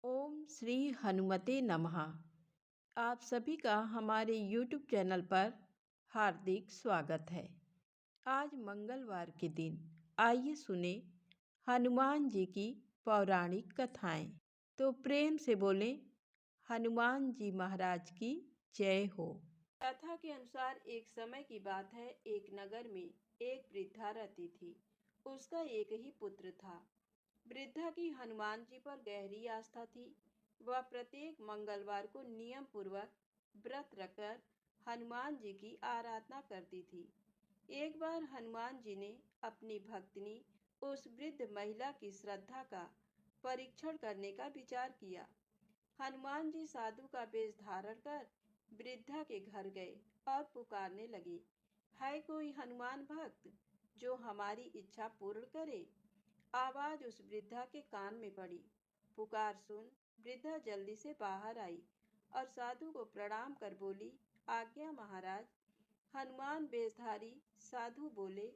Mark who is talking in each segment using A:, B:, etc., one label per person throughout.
A: ओम श्री हनुमते नमः। आप सभी का हमारे YouTube चैनल पर हार्दिक स्वागत है। आज मंगलवार के दिन आइए सुने हनुमान जी की पौराणिक कथाएं। तो प्रेम से बोलें हनुमान जी महाराज की जय हो। कथा के अनुसार एक समय की बात है, एक नगर में एक वृद्धा रहती थी। उसका एक ही पुत्र था। वृद्धा की हनुमान जी पर गहरी आस्था थी। वह प्रत्येक मंगलवार को नियम पूर्वक व्रत रखकर हनुमान जी की आराधना करती थी। एक बार हनुमान जी ने अपनी भक्तिनी उस वृद्ध महिला की श्रद्धा का परीक्षण करने का विचार किया। हनुमान जी साधु का वेश धारण कर वृद्धा के घर गए और पुकारने लगे, है कोई हनुमान भक्त जो हमारी इच्छा पूर्ण करे। आवाज उस वृद्धा के कान में पड़ी। पुकार सुन वृद्धा जल्दी से बाहर आई और साधु को प्रणाम कर बोली, आज्ञा महाराज। हनुमान वेशधारी साधु बोले,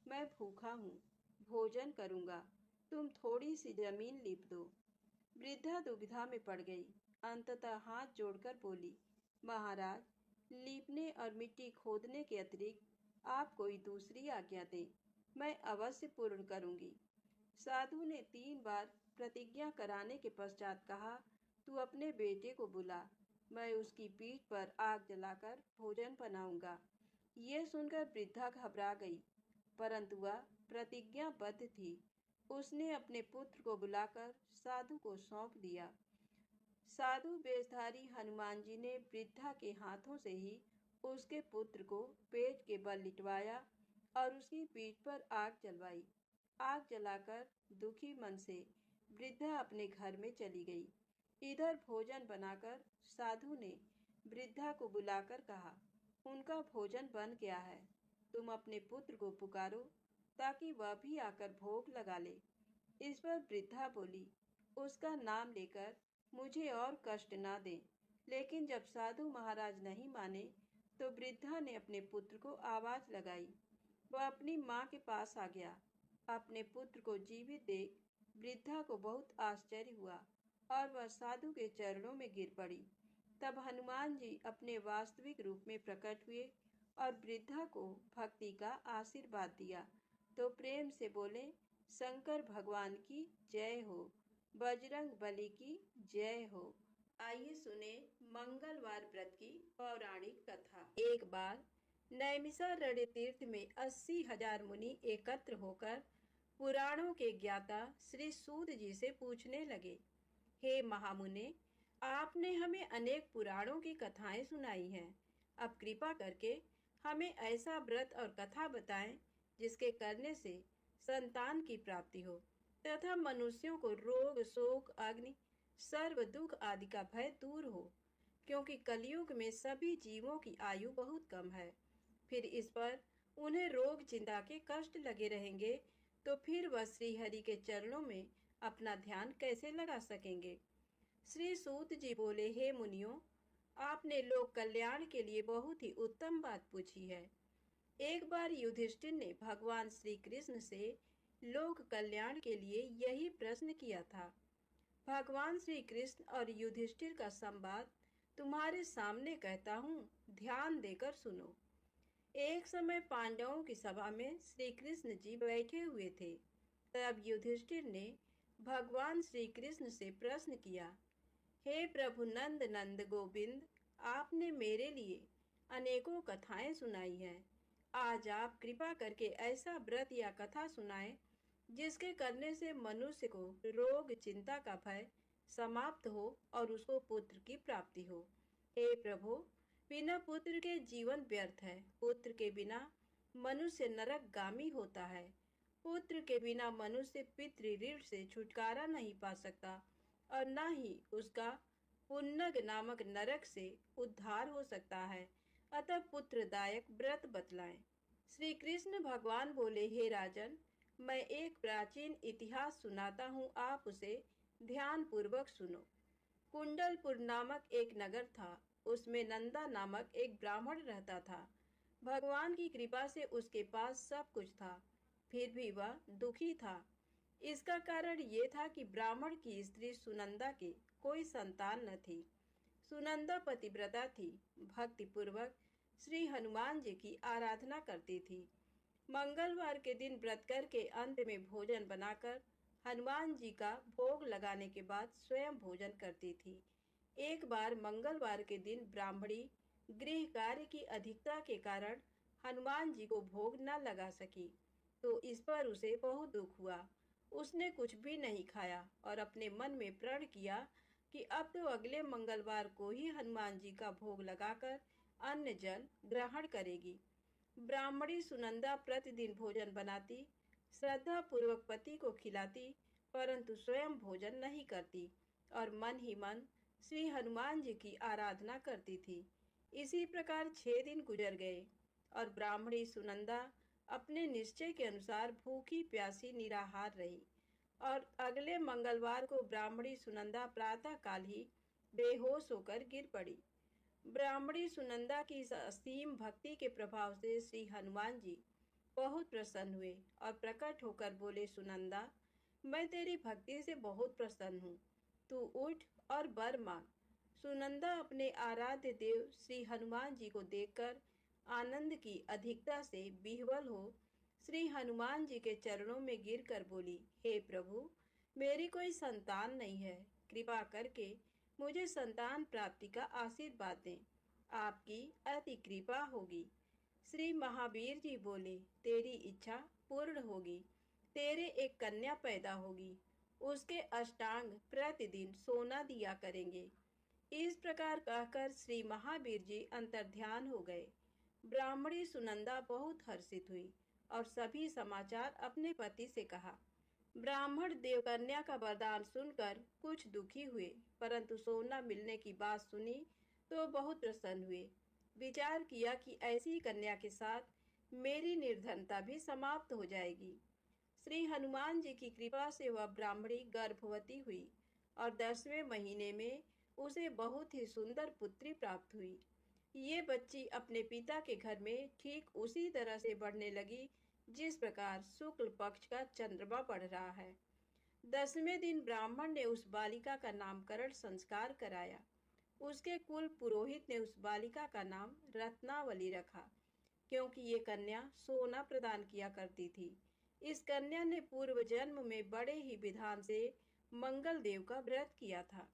A: मैं भूखा हूँ, भोजन करूँगा, तुम थोड़ी सी जमीन लीप दो। वृद्धा दुविधा में पड़ गई। अंततः हाथ जोड़कर बोली, महाराज, लीपने और मिट्टी खोदने के अतिरिक्त आप कोई दूसरी आज्ञा दें, मैं अवश्य पूर्ण करूँगी। साधु ने 3 बार प्रतिज्ञा कराने के पश्चात कहा, तू अपने बेटे को बुला, मैं उसकी पीठ पर आग जलाकर भोजन बनाऊंगा। ये सुनकर वृद्धा घबरा गई, परंतु वह प्रतिज्ञाबद्ध थी। उसने अपने पुत्र को बुलाकर साधु को सौंप दिया। साधु वेशधारी हनुमान जी ने वृद्धा के हाथों से ही उसके पुत्र को पेट के बल लिटवाया और उसकी पीठ पर आग जलवाई। आग जलाकर दुखी मन से वृद्धा अपने घर में चली गई। इधर भोजन बनाकर साधु ने वृद्धा को बुलाकर कहा, उनका भोजन बन गया है, तुम अपने पुत्र को पुकारो ताकि वह भी आकर भोग लगा ले। इस पर वृद्धा बोली, उसका नाम लेकर मुझे और कष्ट ना दें। लेकिन जब साधु महाराज नहीं माने तो वृद्धा ने अपने पुत्र को आवाज लगाई। वह अपनी माँ के पास आ गया। अपने पुत्र को जीवित देख वृद्धा को बहुत आश्चर्य हुआ और वह साधु के चरणों में गिर पड़ी। तब हनुमान जी अपने वास्तविक रूप में प्रकट हुए और वृद्धा को भक्ति का आशीर्वाद दिया। तो प्रेम से बोले, शंकर भगवान की जय हो, बजरंग बली की जय हो। आइए सुने मंगलवार व्रत की पौराणिक कथा। एक बार नैमिषारण्य तीर्थ में 80,000 मुनि एकत्र होकर पुराणों के ज्ञाता श्री सूत जी से पूछने लगे, हे महामुने, आपने हमें अनेक पुराणों की कथाएं सुनाई हैं। अब कृपा करके हमें ऐसा व्रत और कथा बताएं जिसके करने से संतान की प्राप्ति हो तथा मनुष्यों को रोग, शोक, अग्नि, सर्व दुख आदि का भय दूर हो, क्योंकि कलयुग में सभी जीवों की आयु बहुत कम है। फिर इस पर उन्हें रोग चिंता के कष्ट लगे रहेंगे तो फिर वह श्री हरि के चरणों में अपना ध्यान कैसे लगा सकेंगे। श्री सूत जी बोले, हे मुनियों, आपने लोक कल्याण के लिए बहुत ही उत्तम बात पूछी है। एक बार युधिष्ठिर ने भगवान श्री कृष्ण से लोक कल्याण के लिए यही प्रश्न किया था। भगवान श्री कृष्ण और युधिष्ठिर का संवाद तुम्हारे सामने कहता हूँ, ध्यान देकर सुनो। एक समय पांडवों की सभा में श्री कृष्ण जी बैठे हुए थे। तब युधिष्ठिर ने भगवान श्री कृष्ण से प्रश्न किया, हे प्रभु नंद नंद गोविंद, आपने मेरे लिए अनेकों कथाएं सुनाई हैं। आज आप कृपा करके ऐसा व्रत या कथा सुनाएं जिसके करने से मनुष्य को रोग चिंता का भय समाप्त हो और उसको पुत्र की प्राप्ति हो। हे प्रभु, बिना पुत्र के जीवन व्यर्थ है। पुत्र के बिना मनुष्य नरकगामी होता है। पुत्र के बिना मनुष्य पितृ ऋण से छुटकारा नहीं पा सकता और न ही उसका पुन्नग नामक नरक से उद्धार हो सकता है। अतः पुत्रदायक व्रत बतलाएं। श्री कृष्ण भगवान बोले, हे राजन, मैं एक प्राचीन इतिहास सुनाता हूँ, आप उसे ध्यान पूर्वक सुनो। कुंडलपुर नामक एक नगर था। उसमें नंदा नामक एक ब्राह्मण रहता था। भगवान की कृपा से उसके पास सब कुछ था, फिर भी वह दुखी था। इसका कारण ये था कि ब्राह्मण की स्त्री सुनंदा के कोई संतान न थी। सुनंदा पतिव्रता थी, भक्ति पूर्वक श्री हनुमान जी की आराधना करती थी। मंगलवार के दिन व्रत करके अंत में भोजन बनाकर हनुमान जी का भोग लगाने के बाद स्वयं भोजन करती थी। एक बार मंगलवार के दिन ब्राह्मणी गृह कार्य की अधिकता के कारण हनुमान जी को भोग न लगा सकी, तो इस पर उसे बहुत दुख हुआ। उसने कुछ भी नहीं खाया और अपने मन में प्रण किया कि अब तो अगले मंगलवार को ही हनुमान जी का भोग लगाकर अन्न जल ग्रहण करेगी। ब्राह्मणी सुनंदा प्रतिदिन भोजन बनाती, श्रद्धा पूर्वक पति को खिलाती, परंतु स्वयं भोजन नहीं करती और मन ही मन श्री हनुमान जी की आराधना करती थी। इसी प्रकार 6 दिन गुजर गए और ब्राह्मणी सुनंदा अपने निश्चय के अनुसार भूखी प्यासी निराहार रही और अगले मंगलवार को ब्राह्मणी सुनंदा प्रातः काल ही बेहोश होकर गिर पड़ी। ब्राह्मणी सुनंदा की इस असीम भक्ति के प्रभाव से श्री हनुमान जी बहुत प्रसन्न हुए और प्रकट होकर बोले, सुनंदा, मैं तेरी भक्ति से बहुत प्रसन्न हूँ, तू उठ और वर मांग। सुनंदा अपने आराध्य देव श्री हनुमान जी को देखकर आनंद की अधिकता से विह्वल हो श्री हनुमान जी के चरणों में गिरकर बोली, हे प्रभु, मेरी कोई संतान नहीं है, कृपा करके मुझे संतान प्राप्ति का आशीर्वाद दें, आपकी अति कृपा होगी। श्री महावीर जी बोले, तेरी इच्छा पूर्ण होगी, तेरे एक कन्या पैदा होगी, उसके अष्टांग प्रतिदिन सोना दिया करेंगे। इस प्रकार कहकर श्री महावीर जी अंतर्ध्यान हो गए। ब्राह्मणी सुनंदा बहुत हर्षित हुई और सभी समाचार अपने पति से कहा। ब्राह्मण देवकन्या का वरदान सुनकर कुछ दुखी हुए, परंतु सोना मिलने की बात सुनी तो बहुत प्रसन्न हुए। विचार किया कि ऐसी कन्या के साथ मेरी निर्धनता भी समाप्त हो जाएगी। श्री हनुमान जी की कृपा से वह ब्राह्मणी गर्भवती हुई और 10वें महीने में उसे बहुत ही सुंदर पुत्री प्राप्त हुई। ये बच्ची अपने पिता के घर में ठीक उसी तरह से बढ़ने लगी जिस प्रकार शुक्ल पक्ष का चंद्रमा बढ़ रहा है। 10वें दिन ब्राह्मण ने उस बालिका का नामकरण संस्कार कराया। उसके कुल पुरोहित ने उस बालिका का नाम रत्नावली रखा, क्योंकि ये कन्या सोना प्रदान किया करती थी। इस कन्या ने पूर्व जन्म में बड़े ही विधान से मंगल देव का व्रत किया था।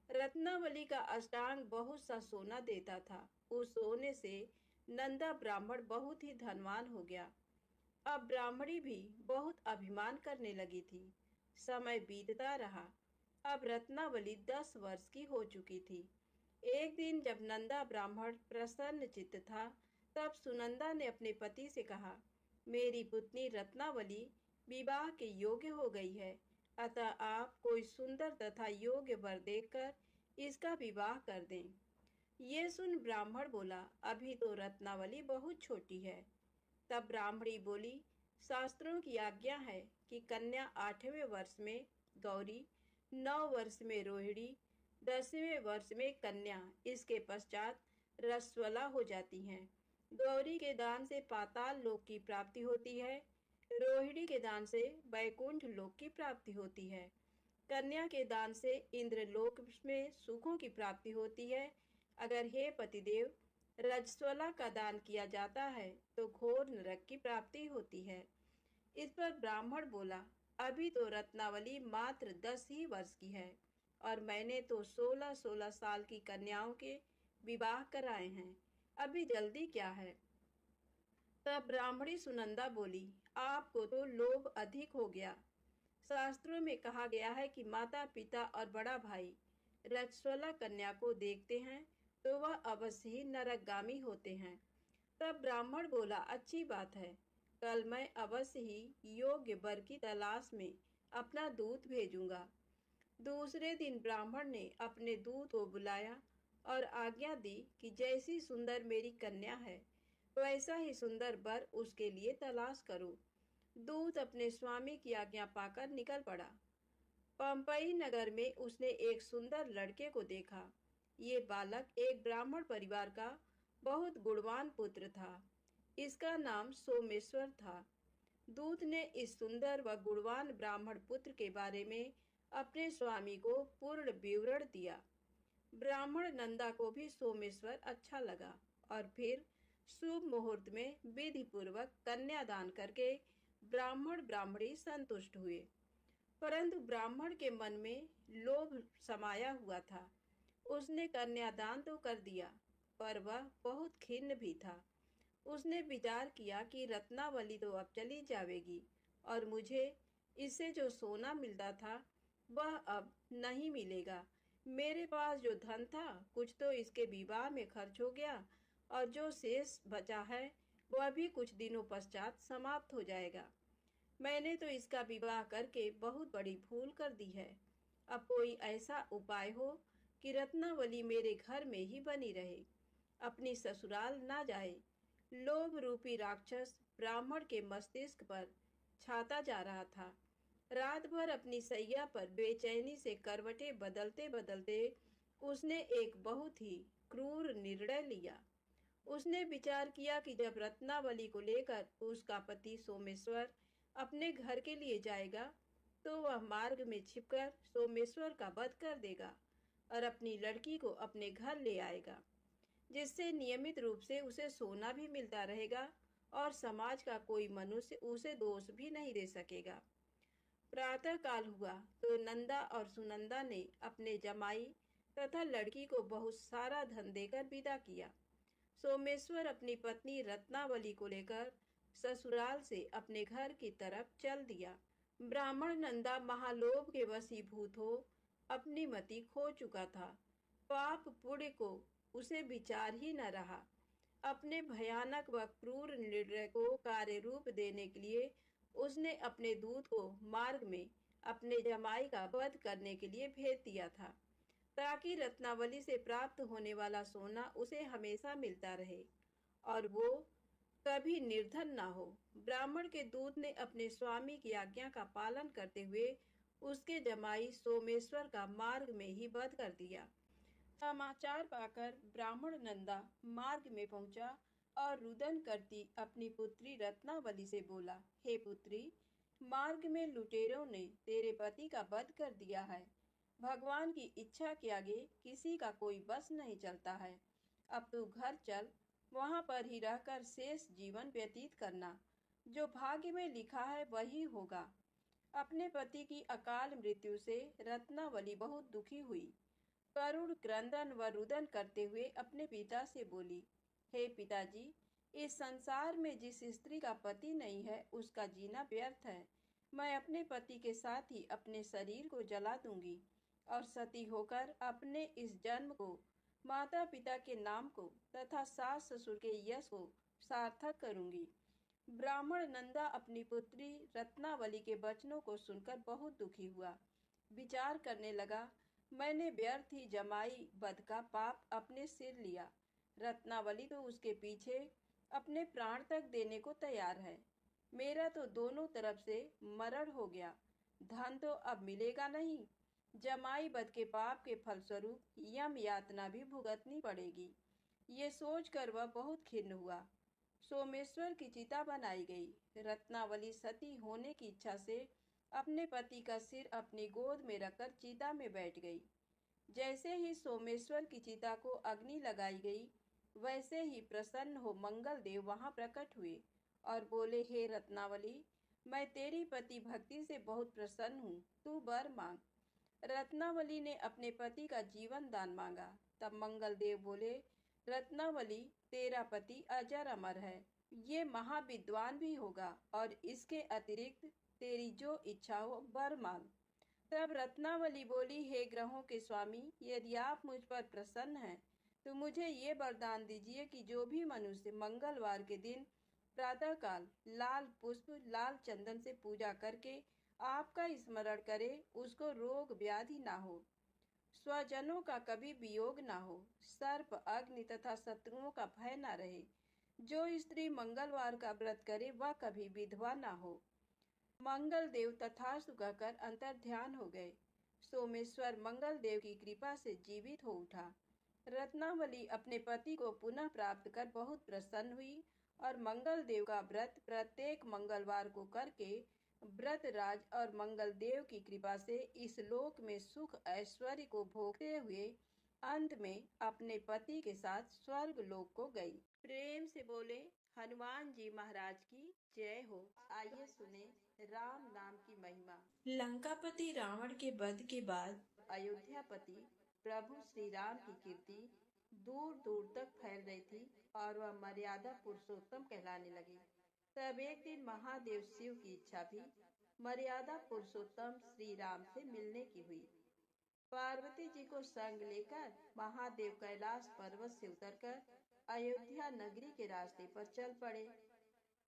A: रत्नावली का अष्टांग बहुत सा सोना देता था। उस सोने से नंदा ब्राह्मण बहुत ही धनवान हो गया। अब ब्राह्मणी भी बहुत अभिमान करने लगी थी। समय बीतता रहा। अब रत्नावली 10 वर्ष की हो चुकी थी। एक दिन जब नंदा ब्राह्मण प्रसन्न चित्त था, तब सुनंदा ने अपने पति से कहा, मेरी पुत्री रत्नावली विवाह के योग्य हो गई है, अतः आप कोई सुंदर तथा योग्य वर देखकर इसका विवाह कर दें। ये सुन ब्राह्मण बोला, अभी तो रत्नावली बहुत छोटी है। तब ब्राह्मणी बोली, शास्त्रों की आज्ञा है कि कन्या 8वें वर्ष में गौरी, 9 वर्ष में रोहिणी, 10वें वर्ष में कन्या, इसके पश्चात रसवला हो जाती हैं। गौरी के दान से पाताल लोक की प्राप्ति होती है, रोहिणी के दान से वैकुंठ लोक की प्राप्ति होती है, कन्या के दान से इंद्रलोक में सुखों की प्राप्ति होती है। अगर हे पतिदेव रजस्वला का दान किया जाता है तो घोर नरक की प्राप्ति होती है। इस पर ब्राह्मण बोला, अभी तो रत्नावली मात्र 10 ही वर्ष की है और मैंने तो 16-16 साल की कन्याओं के विवाह कराए हैं, अभी जल्दी क्या है। तब ब्राह्मणी सुनंदा बोली, आपको तो लोभ अधिक हो गया। शास्त्रों में कहा गया है कि माता पिता और बड़ा भाई रजस्वला कन्या को देखते हैं तो वह अवश्य ही नरकगामी होते हैं। तब ब्राह्मण बोला, अच्छी बात है, कल मैं अवश्य ही योग्य वर की तलाश में अपना दूत भेजूंगा। दूसरे दिन ब्राह्मण ने अपने दूत को बुलाया और आज्ञा दी कि जैसी सुंदर मेरी कन्या है वैसा ही सुंदर वर उसके लिए तलाश करो। दूत अपने स्वामी की आज्ञा पाकर निकल पड़ा। पंपई नगर में उसने एक सुंदर लड़के को देखा। ये बालक एक ब्राह्मण परिवार का बहुत गुणवान पुत्र था। इसका नाम सोमेश्वर था। दूत ने इस सुंदर व गुणवान ब्राह्मण पुत्र के बारे में अपने स्वामी को पूर्ण विवरण दिया। ब्राह्मण नंदा को भी सोमेश्वर अच्छा लगा और फिर शुभ मुहूर्त में विधि पूर्वक कन्यादान करके ब्राह्मण ब्राह्मणी संतुष्ट हुए। परंतु ब्राह्मण के मन में लोभ समाया हुआ था। उसने कन्यादान तो कर दिया, पर वह बहुत खिन्न भी था। उसने विचार किया कि रत्नावली तो अब चली जाएगी और मुझे इससे जो सोना मिलता था वह अब नहीं मिलेगा। मेरे पास जो धन था कुछ तो इसके विवाह में खर्च हो गया और जो शेष बचा है वह भी कुछ दिनों पश्चात समाप्त हो जाएगा। मैंने तो इसका विवाह करके बहुत बड़ी भूल कर दी है। अब कोई ऐसा उपाय हो कि रत्नावली मेरे घर में ही बनी रहे, अपनी ससुराल ना जाए। लोभ रूपी राक्षस ब्राह्मण के मस्तिष्क पर छाता जा रहा था। रात भर अपनी सैया पर बेचैनी से करवटें बदलते बदलते उसने एक बहुत ही क्रूर निर्णय लिया। उसने विचार किया कि जब रत्नावली को लेकर उसका पति सोमेश्वर अपने घर के लिए जाएगा तो वह मार्ग में छिपकर सोमेश्वर का वध कर देगा और अपनी लड़की को अपने घर ले आएगा, जिससे नियमित रूप से उसे सोना भी मिलता रहेगा और समाज का कोई मनुष्य उसे दोष भी नहीं दे सकेगा। प्रातः काल हुआ तो नंदा और सुनंदा ने अपने जमाई तथा लड़की को बहुत सारा धन देकर विदा किया। सोमेश्वर अपनी पत्नी रत्नावली को लेकर ससुराल से अपने घर की तरफ चल दिया। ब्राह्मण नंदा महालोभ के वशीभूत हो अपनी मति खो चुका था। पाप पुण्य को उसे विचार ही न रहा। अपने भयानक व क्रूर निर्णय को कार्य रूप देने के लिए उसने अपने दूत को मार्ग में अपने जमाई का वध करने के लिए भेज दिया था, ताकि रत्नावली से प्राप्त होने वाला सोना उसे हमेशा मिलता रहे और वो कभी निर्धन ना हो। ब्राह्मण के दूत ने अपने स्वामी की आज्ञा का पालन करते हुए उसके जमाई सोमेश्वर का मार्ग में ही वध कर दिया। समाचार पाकर ब्राह्मण नंदा मार्ग में पहुंचा और रुदन करती अपनी पुत्री रत्नावली से बोला, हे पुत्री, मार्ग में लुटेरों ने तेरे पति का वध कर दिया है। भगवान की इच्छा के आगे किसी का कोई बस नहीं चलता है। अब तू घर चल, वहां पर ही रहकर शेष जीवन व्यतीत करना। जो भाग्य में लिखा है वही होगा। अपने पति की अकाल मृत्यु से रत्नावली बहुत दुखी हुई। करुण क्रंदन व रुदन करते हुए अपने पिता से बोली, हे पिताजी, इस संसार में जिस स्त्री का पति नहीं है उसका जीना व्यर्थ है। मैं अपने पति के साथ ही अपने शरीर को जला दूंगी और सती होकर अपने इस जन्म को, माता पिता के नाम को तथा सास ससुर के यश को सार्थक करूंगी। ब्राह्मण नंदा अपनी पुत्री रत्नावली के वचनों को सुनकर बहुत दुखी हुआ। विचार करने लगा, मैंने व्यर्थ ही जमाई वध का पाप अपने सिर लिया। रत्नावली तो उसके पीछे अपने प्राण तक देने को तैयार है। मेरा तो दोनों तरफ से मरण हो गया। धन तो अब मिलेगा नहीं। जमाई वध के पाप के फलस्वरूप यम यातना भी भुगतनी पड़ेगी। ये सोचकर वह बहुत खिन्न हुआ। सोमेश्वर की चिता बनाई गई। रत्नावली सती होने की इच्छा से अपने पति का सिर अपनी गोद में रखकर चिता में बैठ गई। जैसे ही सोमेश्वर की चिता को अग्नि लगाई गई, वैसे ही प्रसन्न हो मंगल देव वहां प्रकट हुए और बोले, हे रत्नावली, मैं तेरी पति भक्ति से बहुत प्रसन्न हूँ, तू वर मांग। रत्नावली ने अपने पति का जीवन दान मांगा। तब मंगल देव बोले, रत्नावली, तेरा पति अजर अमर है, ये महाविद्वान भी होगा और इसके अतिरिक्त तेरी जो इच्छा हो वर मांग। तब रत्नावली बोली, हे ग्रहों के स्वामी, यदि आप मुझ पर प्रसन्न हैं तो मुझे ये वरदान दीजिए कि जो भी मनुष्य मंगलवार के दिन प्रातःकाल लाल पुष्प लाल चंदन से पूजा करके आपका स्मरण करे, उसको रोग व्याधि ना हो, स्वजनों का कभी वियोग ना हो, सर्प अग्नि तथा शत्रुओं का भय ना रहे। जो स्त्री मंगलवार का व्रत करे वह कभी विधवा ना हो। मंगल देव तथास्तु कहकर अंतर ध्यान हो गए। सोमेश्वर मंगल देव की कृपा से जीवित हो उठा। रत्नावली अपने पति को पुनः प्राप्त कर बहुत प्रसन्न हुई और मंगल देव का व्रत प्रत्येक मंगलवार को करके व्रत राज और मंगल देव की कृपा से इस लोक में सुख ऐश्वर्य को भोगते हुए अंत में अपने पति के साथ स्वर्ग लोक को गई। प्रेम से बोले हनुमान जी महाराज की जय हो। आइए सुने राम नाम की महिमा। लंकापति रावण के वध के बाद अयोध्यापति प्रभु श्री राम की कीर्ति दूर दूर तक फैल रही थी और वह मर्यादा पुरुषोत्तम कहलाने लगे। तब एक दिन महादेव शिव की इच्छा भी मर्यादा पुरुषोत्तम श्री राम से मिलने की हुई। पार्वती जी को संग लेकर महादेव कैलाश पर्वत से उतरकर अयोध्या नगरी के रास्ते पर चल पड़े।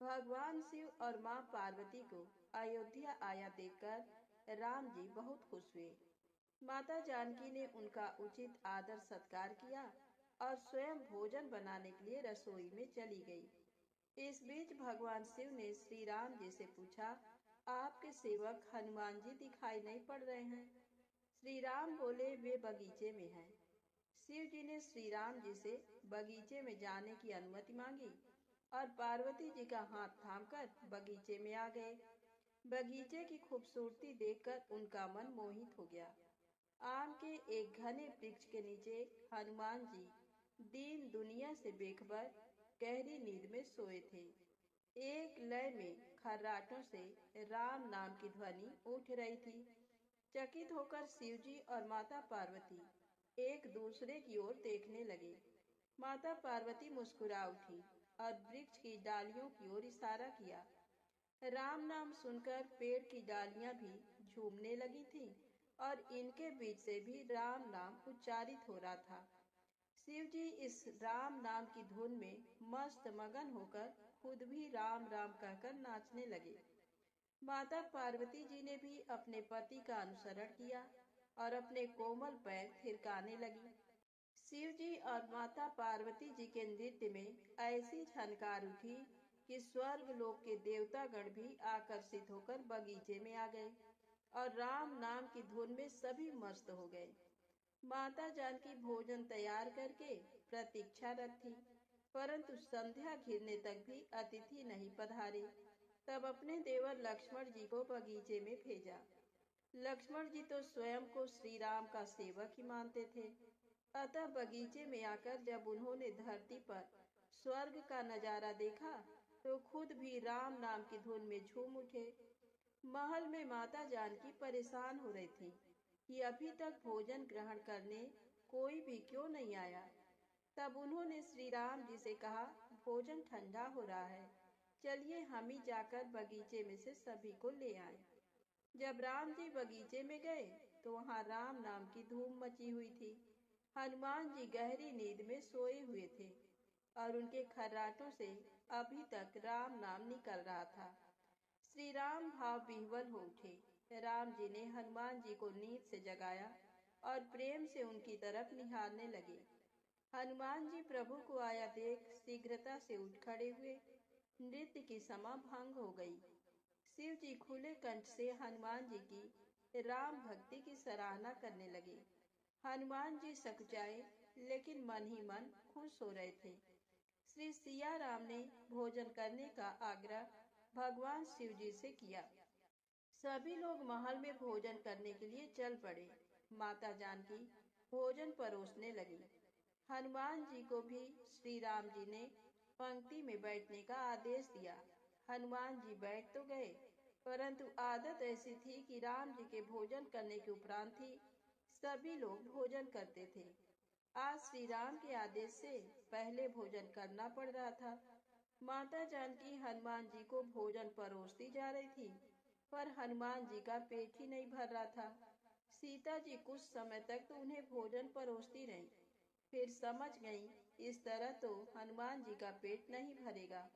A: भगवान शिव और माँ पार्वती को अयोध्या आया देखकर राम जी बहुत खुश हुए। माता जानकी ने उनका उचित आदर सत्कार किया और स्वयं भोजन बनाने के लिए रसोई में चली गई। इस बीच भगवान शिव ने श्री राम जी से पूछा, आपके सेवक हनुमान जी दिखाई नहीं पड़ रहे हैं। श्री राम बोले, वे बगीचे में हैं। शिव जी ने श्री राम जी से बगीचे में जाने की अनुमति मांगी और पार्वती जी का हाथ थामकर बगीचे में आ गए। बगीचे की खूबसूरती देखकर उनका मन मोहित हो गया। आम के एक घने वृक्ष के नीचे हनुमान जी दीन दुनिया से बेखबर गहरी नींद में सोए थे। एक लय में खर्राटों से राम नाम की ध्वनि उठ रही थी। चकित होकर शिवजी और माता पार्वती एक दूसरे की ओर देखने लगे। माता पार्वती मुस्कुरा उठी और वृक्ष की डालियों की ओर इशारा किया। राम नाम सुनकर पेड़ की डालियां भी झूमने लगी थीं और इनके बीच से भी राम नाम उच्चारित हो रहा था। शिव जी इस राम नाम की धुन में मस्त मगन होकर खुद भी राम राम कहकर नाचने लगे। माता पार्वती जी ने भी अपने पति का अनुसरण किया और अपने कोमल पैर थिरकाने लगी। शिव जी और माता पार्वती जी के नृत्य में ऐसी झनकार उठी कि स्वर्ग लोक के देवता गण भी आकर्षित होकर बगीचे में आ गए और राम नाम की धुन में सभी मस्त हो गए। माता जानकी भोजन तैयार करके प्रतीक्षारत थी, परंतु संध्या घिरने तक भी अतिथि नहीं पधारे। तब अपने देवर लक्ष्मण जी को बगीचे में भेजा। लक्ष्मण जी तो स्वयं को श्री राम का सेवक ही मानते थे, अतः बगीचे में आकर जब उन्होंने धरती पर स्वर्ग का नजारा देखा तो खुद भी राम नाम की धुन में झूम उठे। महल में माता जानकी परेशान हो रही थी कि अभी तक भोजन ग्रहण करने कोई भी क्यों नहीं आया। तब उन्होंने श्री राम जी से कहा, भोजन ठंडा हो रहा है, चलिए हम ही जाकर बगीचे में से सभी को ले आए। जब राम जी बगीचे में गए तो वहाँ राम नाम की धूम मची हुई थी। हनुमान जी गहरी नींद में सोए हुए थे और उनके खर्राटों से अभी तक राम नाम निकल रहा था। श्री राम भाव विह्वल हो उठे। राम जी ने हनुमान जी को नींद से जगाया और प्रेम से उनकी तरफ निहारने लगे। हनुमान जी प्रभु को आया देख शीघ्रता से उठ खड़े हुए। नृत्य की समा भंग हो गई। शिव जी खुले कंठ से हनुमान जी की राम भक्ति की सराहना करने लगे। हनुमान जी सकुचाए लेकिन मन ही मन खुश हो रहे थे। श्री सिया राम ने भोजन करने का आग्रह भगवान शिव जी से किया। सभी लोग महल में भोजन करने के लिए चल पड़े। माता जानकी भोजन परोसने लगी। हनुमान जी को भी श्री राम जी ने पंक्ति में बैठने का आदेश दिया। हनुमान जी बैठ तो गए, परंतु आदत ऐसी थी कि राम जी के भोजन करने के उपरांत ही सभी लोग भोजन करते थे। आज श्री राम के आदेश से पहले भोजन करना पड़ रहा था। माता जानकी हनुमान जी को भोजन परोसती जा रही थी, पर हनुमान जी का पेट ही नहीं भर रहा था। सीता जी कुछ समय तक तो उन्हें भोजन परोसती रहीं, फिर समझ गईं इस तरह तो हनुमान जी का पेट नहीं भरेगा।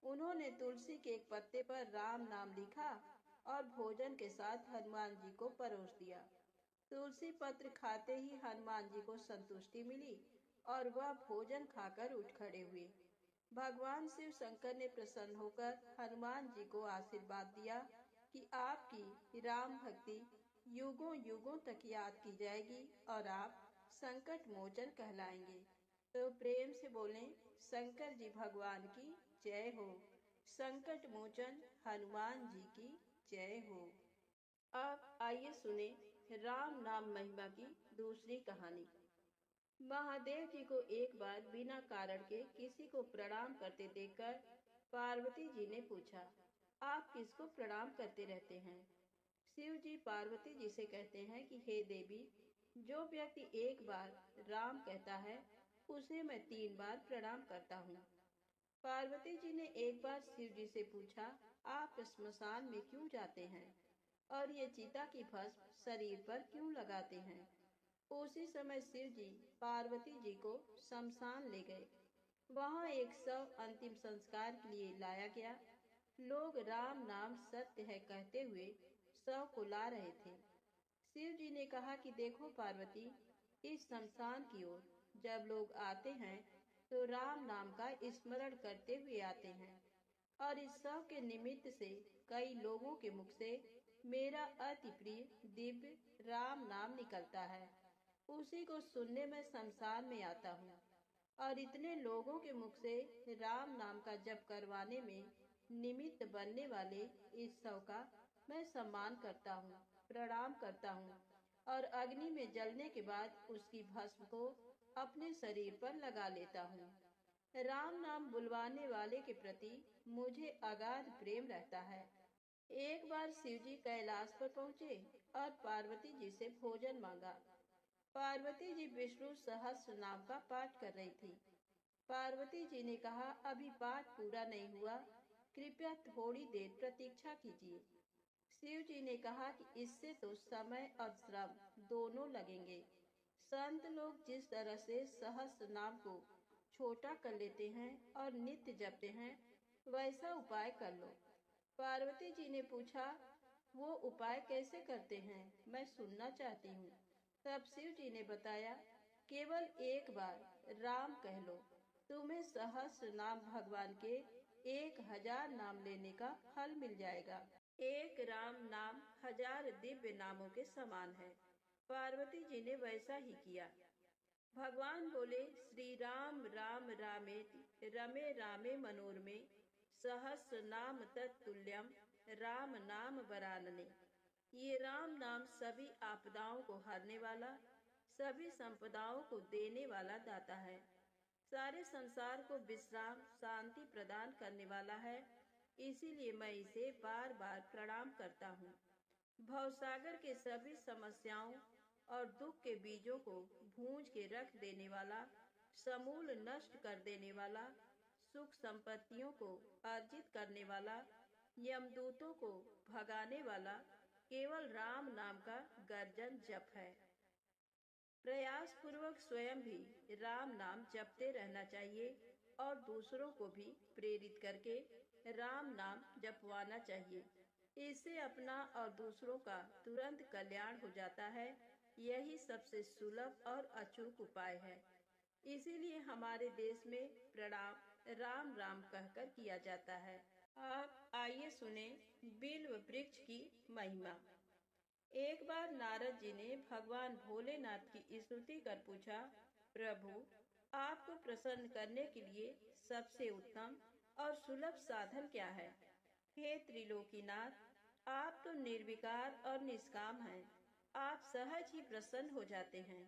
A: उन्होंने तुलसी के एक पत्ते पर राम नाम लिखा और भोजन के साथ हनुमान जी को परोस दिया। तुलसी पत्र खाते ही हनुमान जी को संतुष्टि मिली और वह भोजन खाकर उठ खड़े हुए। भगवान शिव शंकर ने प्रसन्न होकर हनुमान जी को आशीर्वाद दिया कि आपकी राम भक्ति युगों युगों तक याद की जाएगी और आप संकट मोचन कहलाएंगे। तो प्रेम से बोलें शंकर जी भगवान की जय हो। संकट मोचन हनुमान जी की जय हो। अब आइए सुने राम नाम महिमा की दूसरी कहानी। महादेव जी को एक बार बिना कारण के किसी को प्रणाम करते देखकर पार्वती जी ने पूछा, आप किसको प्रणाम करते रहते हैं? शिव जी पार्वती जी से कहते हैं कि हे देवी, जो व्यक्ति एक बार राम कहता है उसे मैं 3 बार प्रणाम करता हूँ। पार्वती जी ने एक बार शिव जी से पूछा, आप श्मशान में क्यों जाते हैं और ये चिता की भस्म शरीर पर क्यों लगाते हैं? उसी समय शिव जी पार्वती जी को शमशान ले गए। वहां एक शव अंतिम संस्कार के लिए लाया गया। लोग राम नाम सत्य है कहते हुए शव को ला रहे थे। शिव जी ने कहा कि देखो पार्वती, इस शमशान की ओर जब लोग आते हैं तो राम नाम का स्मरण करते हुए आते हैं और इस शव के निमित्त से कई लोगों के मुख से मेरा अति प्रिय दिव्य राम नाम निकलता है। उसी को सुनने में शमशान में आता हूँ और इतने लोगों के मुख से राम नाम का जप करवाने में निमित्त बनने वाले इस शव का मैं सम्मान करता हूँ, प्रणाम करता हूँ और अग्नि में जलने के बाद उसकी भस्म को अपने शरीर पर लगा लेता हूँ। राम नाम बुलवाने वाले के प्रति मुझे अगाध प्रेम रहता है। एक बार शिव जी कैलाश पर पहुँचे और पार्वती जी से भोजन मांगा। पार्वती जी विष्णु सहस्त्र नाम का पाठ कर रही थी। पार्वती जी ने कहा, अभी पाठ पूरा नहीं हुआ, कृपया थोड़ी देर प्रतीक्षा कीजिए। शिव जी ने कहा कि इससे तो समय और श्रम दोनों लगेंगे। संत लोग जिस तरह से सहस्त्र नाम को छोटा कर लेते हैं और नित्य जपते हैं, वैसा उपाय कर लो। पार्वती जी ने पूछा, वो उपाय कैसे करते हैं, मैं सुनना चाहती हूँ। तब शिव जी ने बताया, केवल एक बार राम कह लो, तुम्हें सहस्त्र नाम भगवान के 1000 नाम लेने का फल मिल जाएगा। एक राम नाम 1000 दिव्य नामों के समान है। पार्वती जी ने वैसा ही किया। भगवान बोले, श्री राम राम रामेति रमे रामे मनोरमे सहस्र नाम तत्तुल्यम राम नाम वरानने। ये राम नाम सभी आपदाओं को हरने वाला, सभी संपदाओं को देने वाला दाता है। सारे संसार को विश्राम शांति प्रदान करने वाला है। इसीलिए मैं इसे बार बार प्रणाम करता हूँ। भवसागर के सभी समस्याओं और दुख के बीजों को भूंज के रख देने वाला, समूल नष्ट कर देने वाला, सुख संपत्तियों को अर्जित करने वाला, यमदूतों को भगाने वाला केवल राम नाम का गर्जन जप है। प्रयास पूर्वक स्वयं भी राम नाम जपते रहना चाहिए और दूसरों को भी प्रेरित करके राम नाम जपवाना चाहिए। इससे अपना और दूसरों का तुरंत कल्याण हो जाता है। यही सबसे सुलभ और अचूक उपाय है। इसीलिए हमारे देश में प्रणाम राम राम कहकर किया जाता है। अब आइए सुने बिल्व वृक्ष की महिमा। एक बार नारद जी ने भगवान भोलेनाथ की स्तुति कर पूछा, प्रभु, आपको प्रसन्न करने के लिए सबसे उत्तम और सुलभ साधन क्या है? हे त्रिलोकीनाथ, आप तो निर्विकार और निष्काम हैं। आप सहज ही प्रसन्न हो जाते हैं।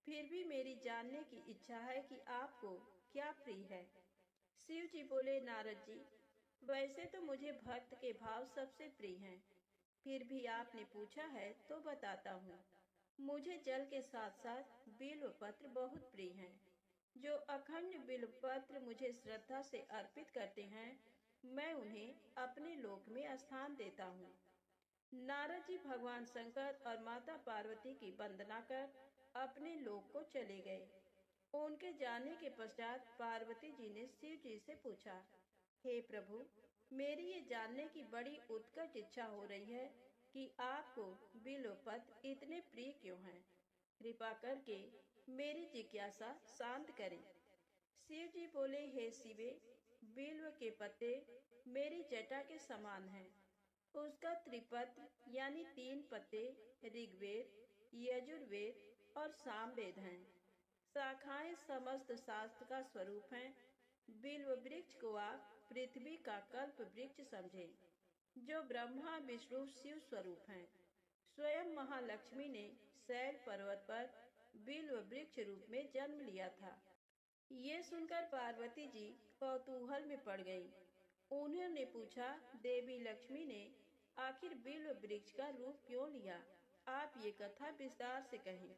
A: फिर भी मेरी जानने की इच्छा है कि आपको क्या प्रिय है। शिव जी बोले, नारद जी, वैसे तो मुझे भक्त के भाव सबसे प्रिय हैं। फिर भी आपने पूछा है तो बताता हूँ। मुझे जल के साथ साथ बिल्व पत्र बहुत प्रिय हैं। जो अखंड बिल्व पत्र मुझे श्रद्धा से अर्पित करते हैं, मैं उन्हें अपने लोक में स्थान देता हूँ। नारद जी भगवान शंकर और माता पार्वती की वंदना कर अपने लोक को चले गए। उनके जाने के पश्चात पार्वती जी ने शिव जी से पूछा, हे प्रभु, मेरी ये जानने की बड़ी उत्कट इच्छा हो रही है कि आपको बिल्व पत्र इतने प्रिय क्यों हैं। कृपा करके मेरी जिज्ञासा शांत करें। शिव जी बोले, हे शिवे, बिल्व के पत्ते मेरी जटा के समान हैं। उसका त्रिपत्र यानी 3 पत्ते ऋग्वेद, यजुर्वेद और सामवेद हैं। शाखाएं समस्त शास्त्र का स्वरूप हैं। बिल्व वृक्ष को आप पृथ्वी का कल्प वृक्ष समझे, जो ब्रह्मा विष्णु शिव स्वरूप हैं। स्वयं महालक्ष्मी ने शैल पर्वत पर बिल्व वृक्ष रूप में जन्म लिया था। ये सुनकर पार्वती जी कौतूहल में पड़ गईं। उन्होंने पूछा, देवी लक्ष्मी ने आखिर बिल्व वृक्ष का रूप क्यों लिया? आप ये कथा विस्तार से कहें।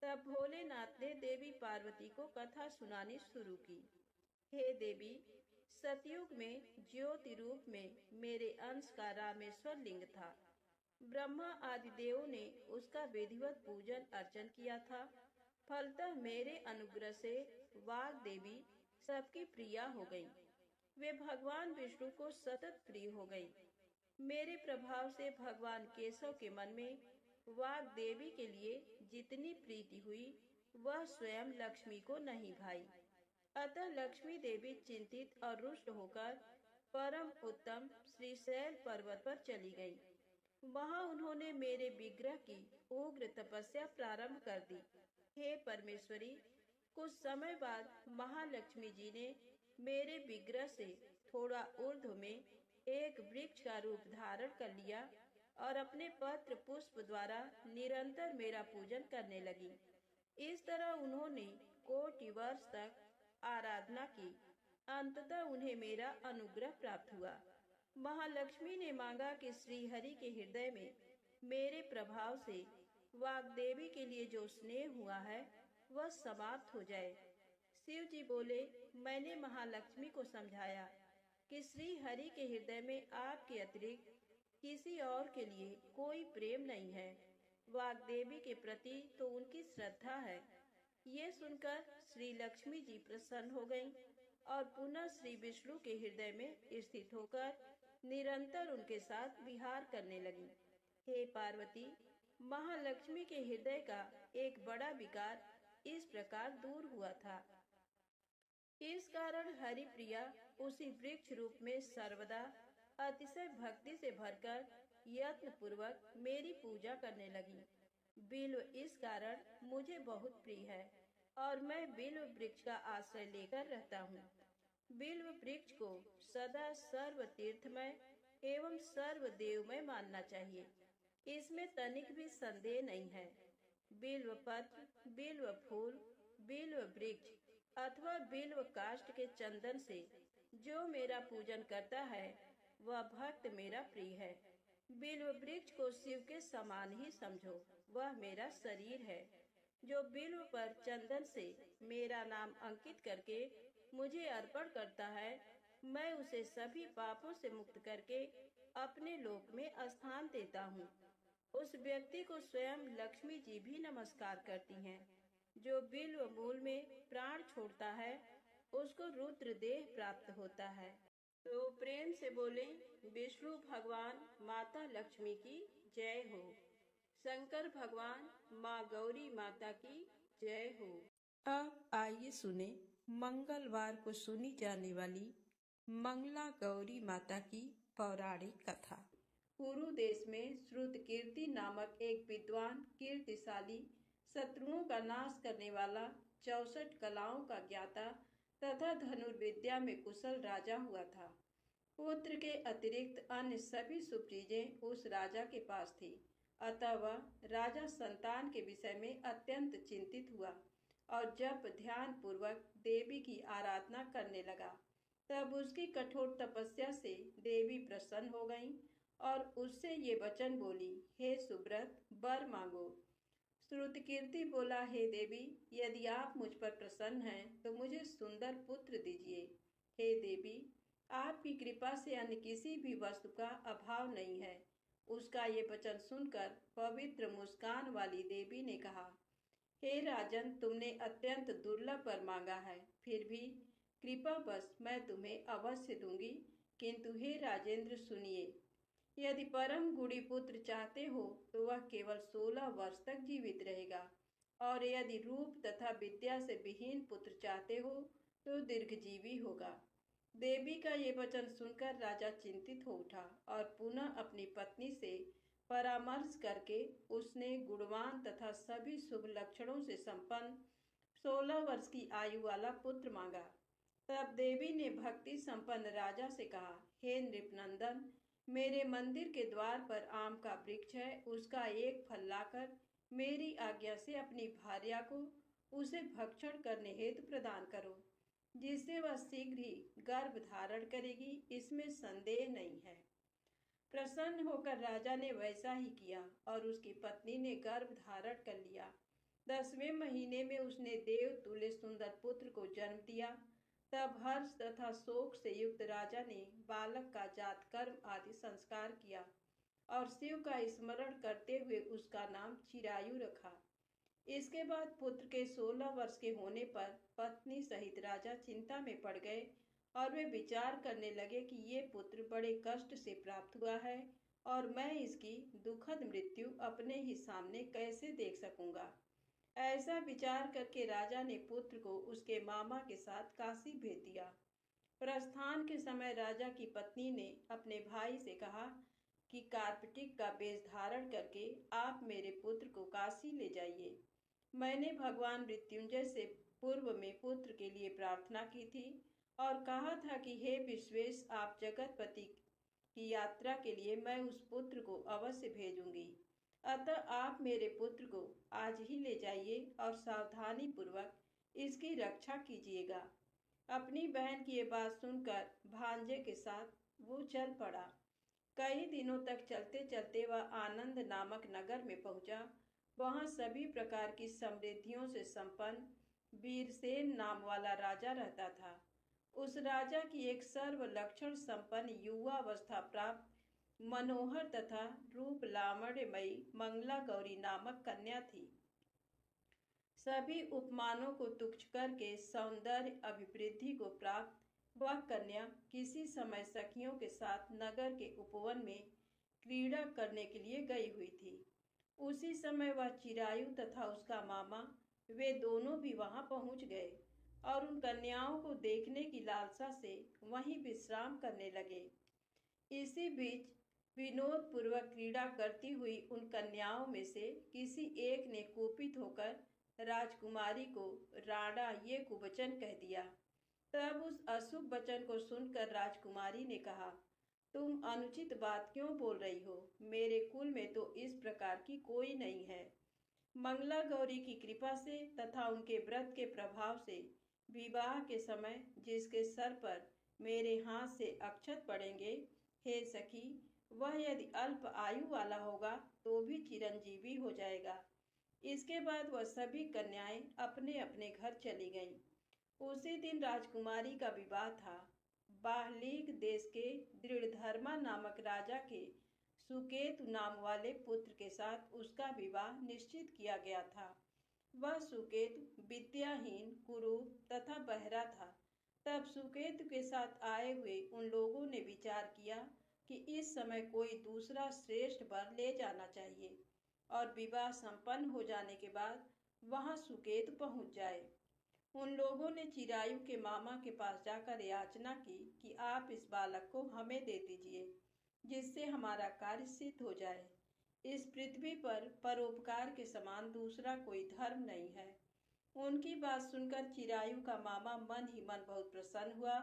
A: तब भोलेनाथ ने देवी पार्वती को कथा सुनानी शुरू की। हे देवी, सतयुग में ज्योति रूप में मेरे अंश का रामेश्वर लिंग था। ब्रह्मा आदि देवों ने उसका विधिवत पूजन अर्चन किया था। फलतः मेरे अनुग्रह से वाग देवी सबकी प्रिया हो गई। वे भगवान विष्णु को सतत प्रिय हो गई। मेरे प्रभाव से भगवान केशव के मन में वाग देवी के लिए जितनी प्रीति हुई, वह स्वयं लक्ष्मी को नहीं भाई। अतः लक्ष्मी देवी चिंतित और रुष्ट होकर परम उत्तम श्रीशैल पर्वत पर चली गई। वहां उन्होंने मेरे विग्रह की उग्र तपस्या प्रारंभ कर दी। हे परमेश्वरी, कुछ समय बाद महालक्ष्मी जी ने मेरे विग्रह से थोड़ा ऊर्ध्व में एक वृक्ष का रूप धारण कर लिया और अपने पत्र पुष्प द्वारा निरंतर मेरा पूजन करने लगी। इस तरह उन्होंने कोटि वर्ष तक आराधना की। अंततः उन्हें मेरा अनुग्रह प्राप्त हुआ। महालक्ष्मी ने मांगा कि श्री हरि के हृदय में मेरे प्रभाव से वाग्देवी के लिए जो स्नेह हुआ है वह समाप्त हो जाए। शिव जी बोले, मैंने महालक्ष्मी को समझाया कि श्री हरि के हृदय में आपके अतिरिक्त किसी और के लिए कोई प्रेम नहीं है। वाग्देवी के प्रति तो उनकी श्रद्धा है। ये सुनकर श्री लक्ष्मी जी प्रसन्न हो गईं और पुनः श्री विष्णु के हृदय में स्थित होकर निरंतर उनके साथ विहार करने लगी। हे पार्वती, महालक्ष्मी के हृदय का एक बड़ा विकार इस प्रकार दूर हुआ था। इस कारण हरि प्रिया उसी वृक्ष रूप में सर्वदा अतिशय भक्ति से भरकर यत्न पूर्वक मेरी पूजा करने लगी। बिल्व इस कारण मुझे बहुत प्रिय है और मैं बिल्व वृक्ष का आश्रय लेकर रहता हूँ। बिल्व वृक्ष को सदा सर्व तीर्थमय एवं सर्व देवमय मानना चाहिए, इसमें तनिक भी संदेह नहीं है। बिल्व पत्र, बिल्व फूल, बिल्व वृक्ष अथवा बिल्व काष्ठ के चंदन से जो मेरा पूजन करता है वह भक्त मेरा प्रिय है। बिल्व वृक्ष को शिव के समान ही समझो, वह मेरा शरीर है। जो बिल्व पर चंदन से मेरा नाम अंकित करके मुझे अर्पण करता है, मैं उसे सभी पापों से मुक्त करके अपने लोक में स्थान देता हूँ। उस व्यक्ति को स्वयं लक्ष्मी जी भी नमस्कार करती हैं। जो बिल्व मूल में प्राण छोड़ता है उसको रुद्र देह प्राप्त होता है। तो प्रेम से बोले, विष्णु भगवान माता लक्ष्मी की जय हो। शंकर भगवान माँ गौरी माता की जय हो। अब आइए सुने मंगलवार को सुनी जाने वाली मंगला गौरी माता की पौराणिक कथा। कुरु देश में श्रुतकीर्ति नामक एक विद्वान, कीर्तिशाली, शत्रुओं का नाश करने वाला, 64 कलाओं का ज्ञाता तथा धनुर्विद्या में कुशल राजा हुआ था। पुत्र के अतिरिक्त अन्य सभी शुभ चीजें उस राजा के पास थी। अतः वह राजा संतान के विषय में अत्यंत चिंतित हुआ और जब ध्यान पूर्वक देवी की आराधना करने लगा, तब उसकी कठोर तपस्या से देवी प्रसन्न हो गईं और उससे ये वचन बोली, हे सुब्रत, वर मांगो। श्रुतकीर्ति बोला, हे देवी, यदि आप मुझ पर प्रसन्न हैं तो मुझे सुंदर पुत्र दीजिए। हे देवी, आपकी कृपा से अन्य किसी भी वस्तु का अभाव नहीं है। उसका ये वचन सुनकर पवित्र मुस्कान वाली देवी ने कहा, हे राजन, तुमने अत्यंत दुर्लभ वर मांगा है, फिर भी कृपावश मैं तुम्हें अवश्य दूंगी। किंतु हे राजेंद्र, सुनिए, यदि परम गुणी पुत्र चाहते हो तो वह केवल 16 वर्ष तक जीवित रहेगा, और यदि रूप तथा विद्या से विहीन पुत्र चाहते हो तो दीर्घजीवी होगा। देवी का ये वचन सुनकर राजा चिंतित हो उठा और पुनः अपनी पत्नी से परामर्श करके उसने गुणवान तथा सभी शुभ लक्षणों से संपन्न 16 वर्ष की आयु वाला पुत्र मांगा। तब देवी ने भक्ति संपन्न राजा से कहा, हे नृपनंदन, मेरे मंदिर के द्वार पर आम का वृक्ष है, उसका एक फल लाकर मेरी आज्ञा से अपनी भार्या को उसे भक्षण करने हेतु प्रदान करो, जिससे वह शीघ्र ही गर्भ धारण करेगी, इसमें संदेह नहीं है। प्रसन्न होकर राजा ने वैसा ही किया और उसकी पत्नी ने गर्भ धारण कर लिया। 10वें महीने में उसने देव तुल्य सुंदर पुत्र को जन्म दिया। तब हर्ष तथा शोक से युक्त राजा ने बालक का जात कर्म आदि संस्कार किया और शिव का स्मरण करते हुए उसका नाम चिरायु रखा। इसके बाद पुत्र के 16 वर्ष के होने पर पत्नी सहित राजा चिंता में पड़ गए और वे विचार करने लगे कि ये पुत्र बड़े कष्ट से प्राप्त हुआ है और मैं इसकी दुखद मृत्यु अपने ही सामने कैसे देख सकूंगा। ऐसा विचार करके राजा ने पुत्र को उसके मामा के साथ काशी भेज दिया। प्रस्थान के समय राजा की पत्नी ने अपने भाई से कहा कि कार्पटिक का वेश धारण करके आप मेरे पुत्र को काशी ले जाइए। मैंने भगवान मृत्युंजय से पूर्व में पुत्र के लिए प्रार्थना की थी और कहा था कि हे विश्वेश, आप जगतपति की यात्रा के लिए मैं उस पुत्र को अवश्य भेजूंगी। अतः आप मेरे पुत्र को आज ही ले जाइए और सावधानी पूर्वक इसकी रक्षा कीजिएगा। अपनी बहन की ये बात सुनकर भांजे के साथ वो चल पड़ा। कई दिनों तक चलते चलते वह आनंद नामक नगर में पहुंचा। वहां सभी प्रकार की समृद्धियों से संपन्न वीरसेन नाम वाला राजा रहता था। उस राजा की एक सर्वलक्षण संपन्न युवावस्था प्राप्त मनोहर तथा रूप लावण्यमयी मंगला गौरी नामक कन्या थी। सभी उपमानों को तुच्छ करके सौंदर्य अभिवृद्धि को प्राप्त वह कन्या किसी समय सखियों के साथ नगर के उपवन में क्रीड़ा करने के लिए गई हुई थी। उसी समय वह चिरायु तथा उसका मामा वे दोनों भी वहां पहुंच गए और उन कन्याओं को देखने की लालसा से वहीं विश्राम करने लगे। इसी बीच विनोद पूर्वक क्रीड़ा करती हुई उन कन्याओं में से किसी एक ने कुपित होकर राजकुमारी को राणा ये कुवचन कह दिया। तब उस अशुभ वचन को सुनकर राजकुमारी ने कहा, तुम अनुचित बात क्यों बोल रही हो? मेरे कुल में तो इस प्रकार की कोई नहीं है। मंगला गौरी की कृपा से तथा उनके व्रत के प्रभाव से विवाह के समय जिसके सर पर मेरे हाथ से अक्षत पड़ेंगे, हे सखी, वह यदि अल्प आयु वाला होगा तो भी चिरंजीवी हो जाएगा। इसके बाद वह सभी कन्याएं अपने अपने घर चली गईं। उसी दिन राजकुमारी का विवाह था। बाहलीक देश के दृढ़धर्मा नामक राजा के सुकेतु नाम वाले पुत्र के साथ उसका विवाह निश्चित किया गया था। वह सुकेतु विद्याहीन, कुरूप तथा बहरा था। तब सुकेतु के साथ आए हुए उन लोगों ने विचार किया कि इस समय कोई दूसरा श्रेष्ठ वर ले जाना चाहिए और विवाह संपन्न हो जाने के बाद वहां सुकेतु पहुंच जाए। उन लोगों ने चिरायु के मामा के पास जाकर याचना की कि आप इस बालक को हमें दे दीजिए, जिससे हमारा कार्य सिद्ध हो जाए। इस पृथ्वी पर परोपकार के समान दूसरा कोई धर्म नहीं है। उनकी बात सुनकर चिरायु का मामा मन ही मन बहुत प्रसन्न हुआ,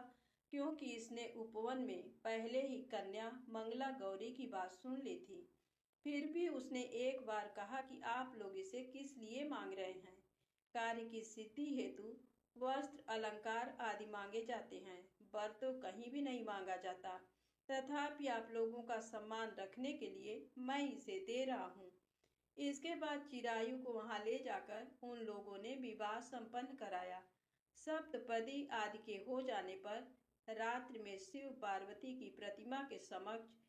A: क्योंकि इसने उपवन में पहले ही कन्या मंगला गौरी की बात सुन ली थी। फिर भी उसने एक बार कहा कि आप लोग इसे किस लिए मांग रहे हैं? कार्य की सिद्धि हेतु वस्त्र, अलंकार आदि मांगे जाते हैं, वर तो कहीं भी नहीं मांगा जाता। तथापि आप लोगों का सम्मान रखने के लिए मैं इसे दे रहा हूँ। इसके बाद चिरायु को वहां ले जाकर उन लोगों ने विवाह संपन्न कराया। सप्तपदी आदि के हो जाने पर रात्रि में शिव पार्वती की प्रतिमा के समक्ष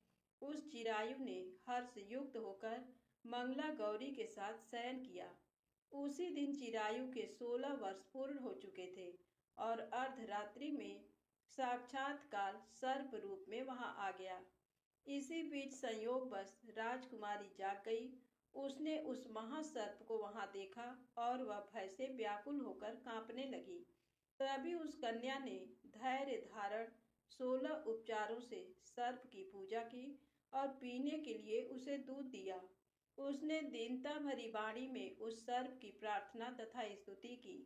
A: उस चिरायु ने हर्ष युक्त होकर मंगला गौरी के साथ शयन किया। उसी दिन चिरायु के 16 वर्ष पूर्ण हो चुके थे और अर्धरात्रि में साक्षात्कार सर्प रूप में वहां आ गया। इसी बीच संयोगवश राजकुमारी जाग गई। उसने उस महासर्प को वहां देखा और वह भय से व्याकुल होकर कांपने लगी। तभी उस कन्या ने धैर्य धारण 16 उपचारों से सर्प की पूजा की और पीने के लिए उसे दूध दिया। उसने दीनता भरी वाणी में उस सर्प की प्रार्थना तथा स्तुति की।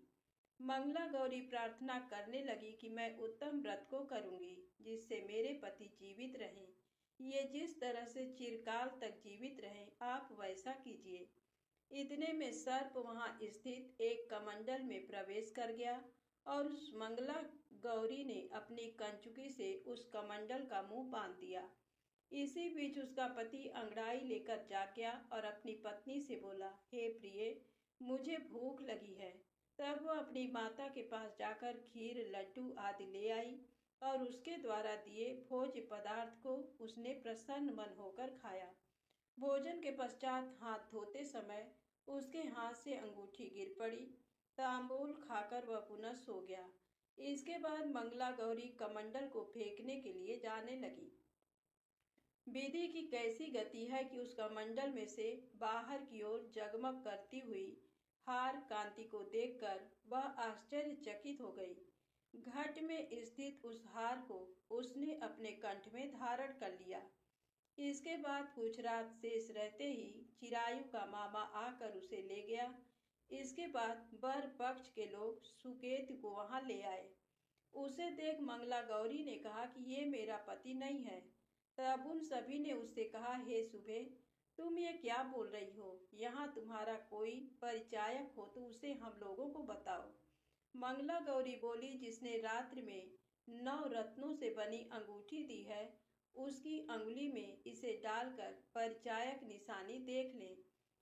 A: मंगला गौरी प्रार्थना करने लगी कि मैं उत्तम व्रत को करूंगी जिससे मेरे पति जीवित रहें। ये जिस तरह से चिरकाल तक जीवित रहें, आप वैसा कीजिए। इतने में सर्प वहां स्थित एक कमंडल में प्रवेश कर गया और उस मंगला गौरी ने अपनी कंचुकी से उस कमंडल का मुंह बांध दिया। इसी बीच उसका पति अंगड़ाई लेकर जाग गया और अपनी पत्नी से बोला, हे प्रिय, मुझे भूख लगी है। तब वो अपनी माता के पास जाकर खीर, लड्डू आदि ले आई और उसके द्वारा दिए भोज्य पदार्थ को उसने प्रसन्न मन होकर खाया। भोजन के पश्चात हाथ धोते समय उसके हाथ से अंगूठी गिर पड़ी। तांबूल खाकर वह पुनः सो गया। इसके बाद मंगला गौरी कमंडल को फेंकने के लिए जाने लगी। विधि की कैसी गति है कि उस कमंडल में से बाहर की ओर जगमग करती हुई हार कांति को देखकर वह आश्चर्यचकित हो गई। घट में स्थित उस हार को उसने अपने कंठ में धारण कर लिया। इसके बाद कुछ रात शेष रहते ही चिरायु का मामा आकर उसे ले गया। इसके बाद वर पक्ष के लोग सुकेतु को वहां ले आए। उसे देख मंगला गौरी ने कहा कि ये मेरा पति नहीं है। तब उन सभी ने उससे कहा, हे सुबे, तुम ये क्या बोल रही हो? यहाँ तुम्हारा कोई परिचायक हो तो उसे हम लोगों को बताओ। मंगला गौरी बोली, जिसने रात्रि में 9 रत्नों से बनी अंगूठी दी है, उसकी अंगुली में इसे डालकर परिचायक निशानी देख लें।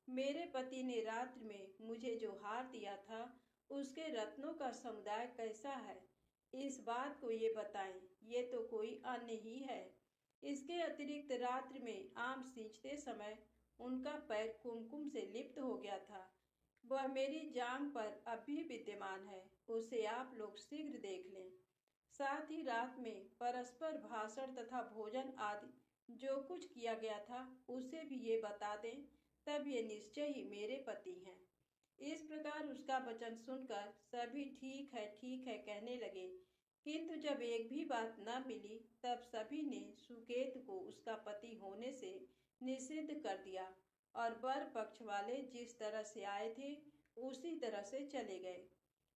A: मेरे पति ने रात्रि में मुझे जो हार दिया था उसके रत्नों का समुदाय कैसा है, इस बात को ये बताएं। ये तो कोई अन्य ही है। इसके अतिरिक्त रात्रि में आम सींचते समय उनका पैर कुमकुम से लिप्त हो गया था। वह मेरी जांघ पर अभी विद्यमान है, उसे आप लोग शीघ्र देख लें। साथ ही रात में परस्पर भाषण तथा भोजन आदि जो कुछ किया गया था उसे भी ये बता दें, तब ये निश्चय ही मेरे पति हैं। इस प्रकार उसका वचन सुनकर सभी ठीक है कहने लगे, किंतु जब एक भी बात न मिली तब सभी ने सुकेतु को उसका पति होने से निषिद्ध कर दिया और वर पक्ष वाले जिस तरह से आए थे उसी तरह से चले गए।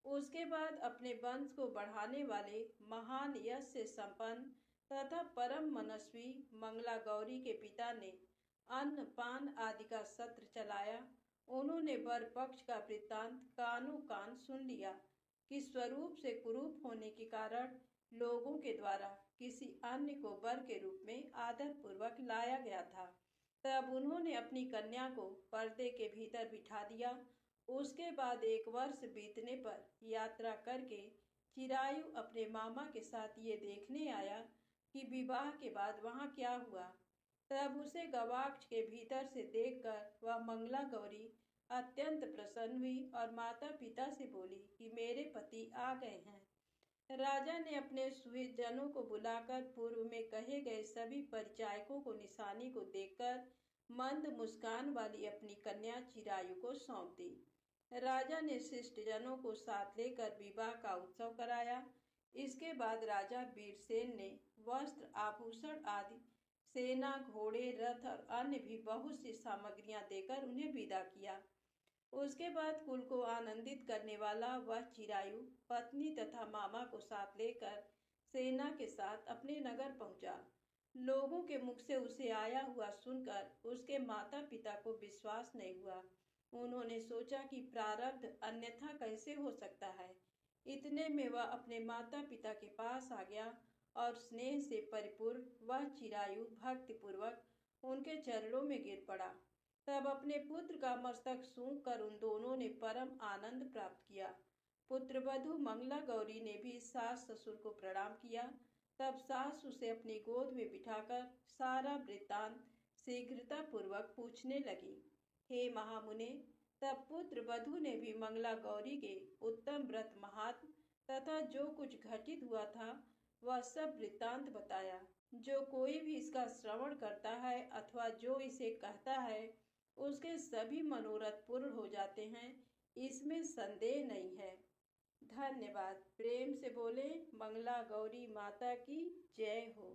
A: उसके बाद अपने वंश को बढ़ाने वाले महान यश से संपन्न तथा परम मनस्वी मंगला गौरी के पिता ने अन्न पान आदि का सत्र चलाया। उन्होंने वर पक्ष का वृत्तांत कानो कान सुन लिया कि स्वरूप से कुरूप होने के कारण लोगों के द्वारा किसी अन्य को वर के रूप में आदर पूर्वक लाया गया था। तब उन्होंने अपनी कन्या को पर्दे के भीतर बिठा दिया। उसके बाद 1 वर्ष बीतने पर यात्रा करके चिरायु अपने मामा के साथ ये देखने आया कि विवाह के बाद वहाँ क्या हुआ। तब उसे गवाक्ष के भीतर से देखकर वह मंगला गौरी अत्यंत प्रसन्न हुई और माता पिता से बोली कि मेरे पति आ गए हैं। राजा ने अपने सुहृदजनों को बुलाकर पूर्व में कहे गए सभी परिचायकों को निशानी को देखकर मंद मुस्कान वाली अपनी कन्या चिरायु को सौंप दी। राजा ने शिष्टजनों को साथ लेकर विवाह का उत्सव कराया। इसके बाद राजा वीरसेन ने वस्त्र आभूषण आदि सेना, घोड़े, रथ और अन्य भी बहुत सी सामग्रियां देकर उन्हें विदा किया। उसके बाद कुल को आनंदित करने वाला वह चिरायु पत्नी तथा मामा को साथ लेकर सेना के साथ अपने नगर पहुंचा। लोगों के मुख से उसे आया हुआ सुनकर उसके माता पिता को विश्वास नहीं हुआ। उन्होंने सोचा कि प्रारब्ध अन्यथा कैसे हो सकता है। इतने में वह अपने माता पिता के पास आ गया और स्नेह से परिपूर्ण वह चिरायु भक्तिपूर्वक उनके चरणों में गिर पड़ा। तब अपने पुत्र का मस्तक सूंघ कर उन दोनों ने परम आनंद प्राप्त किया। पुत्रवधू मंगला गौरी ने भी सास ससुर को प्रणाम किया। तब सास उसे अपनी गोद में बिठाकर सारा वृत्तांत शीघ्रता पूर्वक पूछने लगी। हे महामुने, तब पुत्र वधू ने भी मंगला गौरी के उत्तम व्रत महात्म तथा जो कुछ घटित हुआ था वह सब वृत्तांत बताया। जो कोई भी इसका श्रवण करता है अथवा जो इसे कहता है उसके सभी मनोरथ पूर्ण हो जाते हैं, इसमें संदेह नहीं है। धन्यवाद। प्रेम से बोले मंगला गौरी माता की जय हो।